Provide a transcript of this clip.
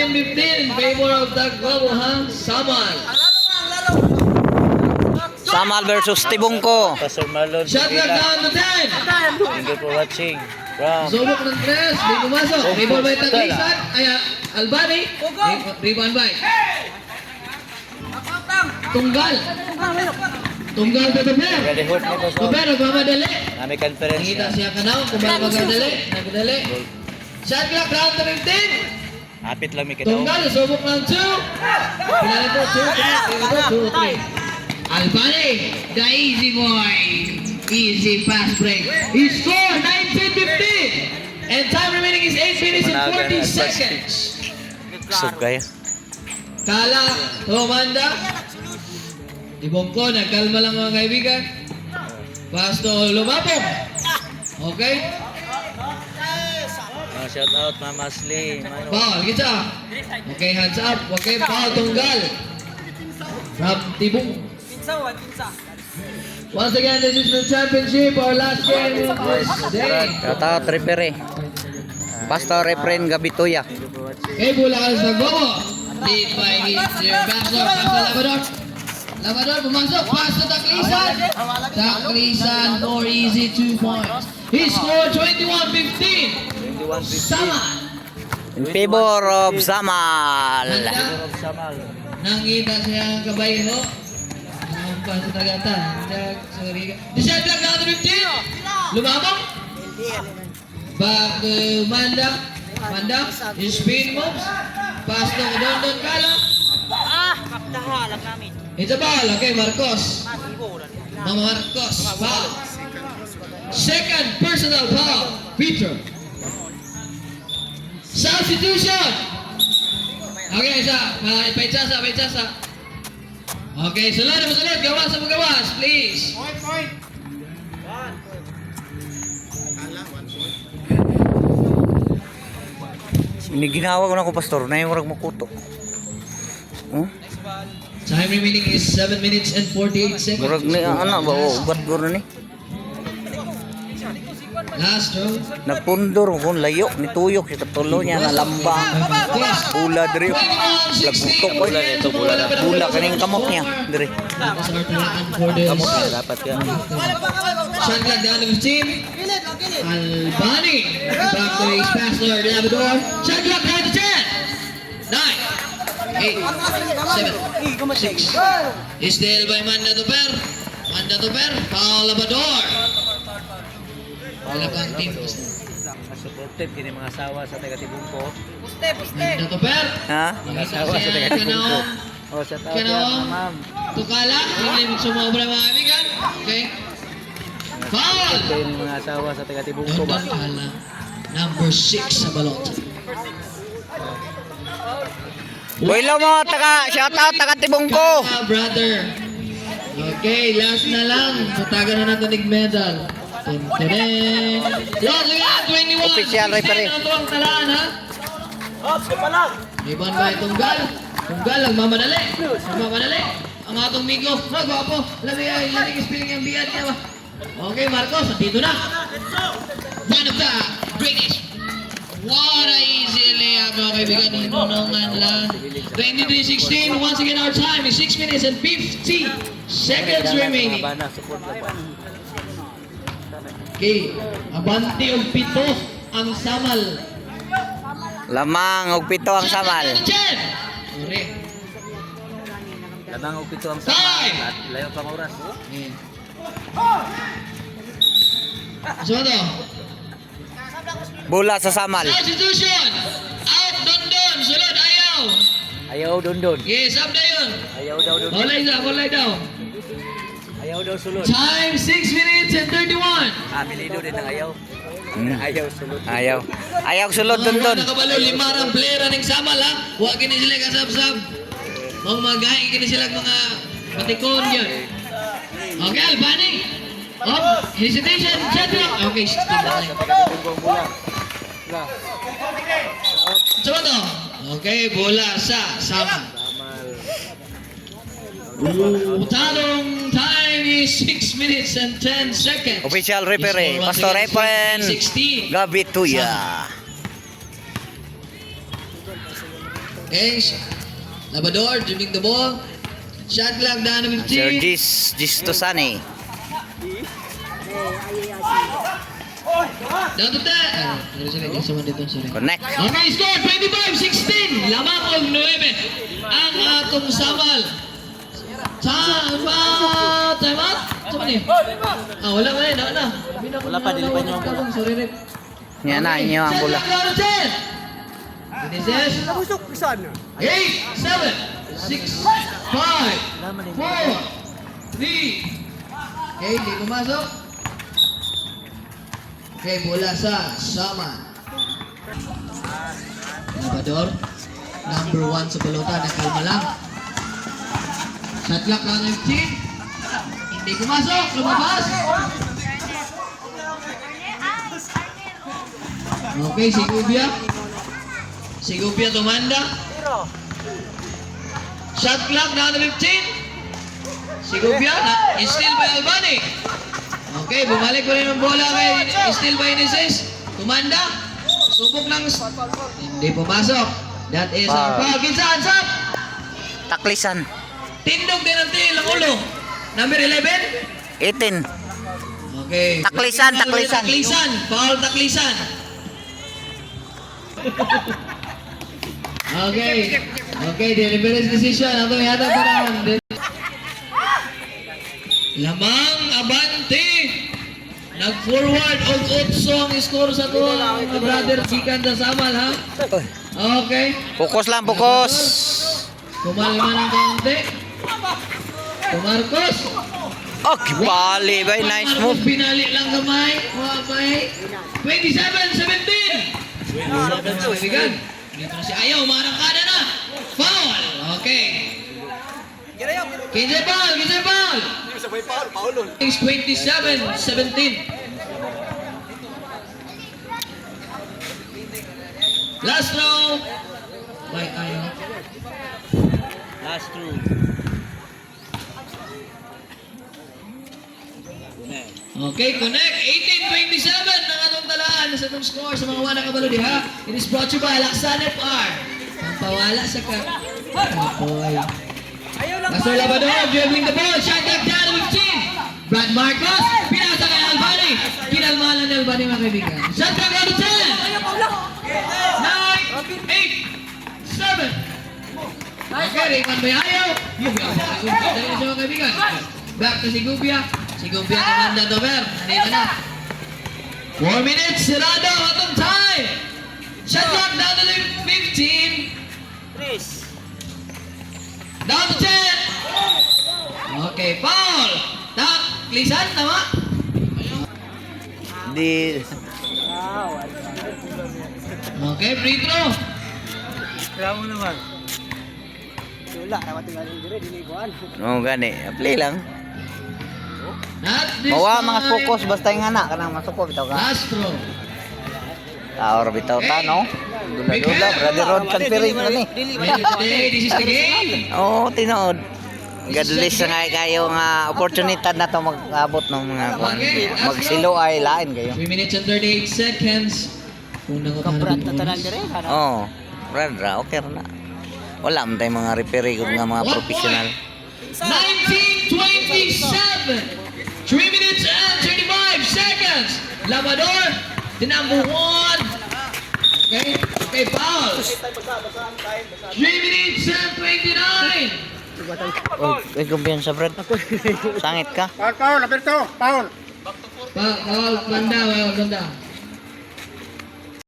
10-15 in favor of Tagbabuhan Samal. Samal versus Tibungko. Pastor Marlon Shot clock Pagila. down to 10. Thank you for watching. From Subok ng 3, di pumasok. Rebound by Taglisan. Ay, Albani. Rebound by Tunggal. Tunggal to Tuper. ready hoot nito so. Tuper, nagmamadali. Nami conference Nakita na. siya ka na, kung ba magdali. Nagdali. Shot clock down to 15. Hapit lang mi kadaw. Tunggal, subok ng 2. Kailangan po, 2, 3. Albani, the easy boy. Easy pass break. He scored 19-15. And time remaining is 8 minutes and 40 seconds. Sub kaya. Kala, Romanda. Ibongko, nagkalma lang mga kaibigan. Pasto, lumapong. Okay? Shout out Mama Ashley. Foul, kita. Okay, hands up. Okay, foul, Tunggal. From Tibung. Once again, this is the championship, our last game of this day. Shout out Repere. Pastor Refren Gabituya. Okay, Bulacan sa Gobo. Lead by Pastor Labrador. Labrador, pumasok. Pass to Taklisan. Taklisan, more easy 2 points. He scored 21-15. Sama. In favor of Samal. Handa. Nangita siya ang kabayo. Nampan sa tagatan. Sorry. The shot clock down to 15. Lumabang. Back to Manda. Manda. His spin moves. Pass to Dondon Kala. It's a ball. Okay, Marcos. Mama Marcos. Foul. Second personal foul. Peter. Substitution. Okay, paitsasa. Okay, sulod. Gawas, please. Ginawa ko na ko pastor na yung warag makuto. Time remaining is 7 minutes and 48 seconds. Warag ni ana ba ugat guro ni. Last row. Nagpundor ko layo ni tuyok sa tulo niya na lamba. Pula diri. Lagbutok ko Ito pula na. pula kaning kamot niya diri. Kamot na dapat ka. Shot clock down to 15. Albani. Back to his passer, Labrador. Shot clock down to 10. 9, 8, 7, 6. Still by Manda Tuper. Foul Labrador. Wala pang team. Supportive kini mga asawa sa taga Tibungko. Manda Tuper. Ha? Mga asawa sa taga Tibungko. Oh, shout out Kanaong. yan, ma'am. Tukala. Hindi sumobra mga kaibigan. Okay. Foul. Kini mga asawa sa taga Tibungko ba? Tukala. Number 6 sa balot. Builo mo shout out taga Tibungko. Brother. Okay, last na lang. Tatagan na natin ng medal. Tenteren. Yes, we got 21. Official referee. Ang tuwang talaan, ha? Iban ba Tunggal? Tunggal, nagmamadali. Ang atong migo. Gwapo. Lamig spilling yung biyad niya ba? Okay, Marcos. Dito na. One of the greatest. What a easy layup, mga kaibigan. Hinunungan lang. 23-16. Once again, our time is 6 minutes and 50 seconds remaining. Bana, support lang pa. Okay, abante og 7 ang Samal. Lamang og 7 ang Samal. Ore. Lamang og 7 ang Samal at layo pang oras. So to? Bola sa Samal. Substitution. Out Dondon, sulod ayaw. Ayaw dondon. Yes, up na yun. Ayaw daw dondon. Bolay daw. Ayaw daw sulod. Time 6 minutes and 31. Milido din ang ayaw. Ayaw sulod. Ayaw sulod dundon. Nakabalo 5 ang player ng Samal, ha. Wa kini sila kasab-sab. Mga gahi kini sila mga patikon yun. Okay, Albani. Oh, hesitation, center. Okay, stop na. So to? Okay, bola sa Samal. Talong time is 6 minutes and 10 seconds. Official referee, Pastor Refren 16. Gabituya. Okay, Labrador dribbling the ball. Shot clock down to 15. Sir Gis Tosani. Down to 10. Sorry, someone dito, sorry. Connect. Okay, score 25-16. Lamang ang 9. Ang atong Samal. Time out. Saan niya? Wala pa rin. Wala pa, dili pa niyo ang Sorry, Rip. Yan na inyo ang bola. Shot clock down to 10. Genesis. 8, 7, 6, 5, 4, 3. Okay, hindi pumasok. Okay, bola sa Saman. Labrador, number 1 sa pulutan, nakalma lang. Shot clock lang 15. Hindi pumasok, lumabas. Okay, si Gubia tumanda. Shot clock down to 15. Si Gubia, steal by Albani. Okay, bumalik ko rin ang bola kay steal by Ineses. Tumanda. Subok ng... Hindi pumasok. That is our foul. Kinsa, hands up. Taklisan. Tindog din ang til, ang ulo. Number 11. 18. Okay. Taklisan. Taklisan. Foul taklisan. Okay, deliberate decision. Ato yata parang Lamang Abante. Nag-forward og 8 ang score sa to ang brother gikan sa Samal ha. Okay. Fokus lang, fokus. Kumalma ng kaunti. Marcos. Oh, kipali ba? Nice move. Pinali lang gamay. Okay. 27-17. Kaibigan, dito na si Ayaw, marangkada na. Foul! Okay. Kinsa foul. 27-17. Last throw. By Ayaw. Last through. Okay, connect. 18-27 ng atong talaan sa atong score sa mga wana kabalo diha. It is brought to you by Laksan FR. Pampawala sa ka. Kapoy. Pastor Labrador dribbling the ball. Shot clock down to 15. Brad Marcos. Pinasa kay Albani. Kinalmalan ni Albani mga kaibigan. Shot clock down to 10. 9, 8, 7. Okay, Raymond Bayayo. Gubia. Dali na siya mga kaibigan. Back to si Gubia. Si Gubia kumanda Dover. Nandito na. 4 minutes. Sirado. Atong time. Shot clock down to 15. Down to 10. Okay, foul. Lisan, tama? Di. Okay, free throw. Bravo naman. No, gani. Play lang. Not this Mawa time. mga focus basta yung anak kanang masuko bitaw ka. Last throw. Or bitaw ta no. Dula-dula brother Rod kan piring na ni. Hey, this is the game. Oh, tinuod. Gadlis nga kayo nga opportunity na to mag-abot ng mga kwan. Magsilo ay lain kayo. 3 minutes and 38 seconds. Unang Kaprat na tanan dire. Oh, brother, okay na. Wala man tayong mga referee kung nga mga professional. 19-27. 3 minutes and 35 seconds. Labrador, the number 1. Okay, foul. 3 minutes and 29. Oh, ay kumpiyansa, Brad. Sangit ka. Paul, Alberto, Paul. Foul, banda.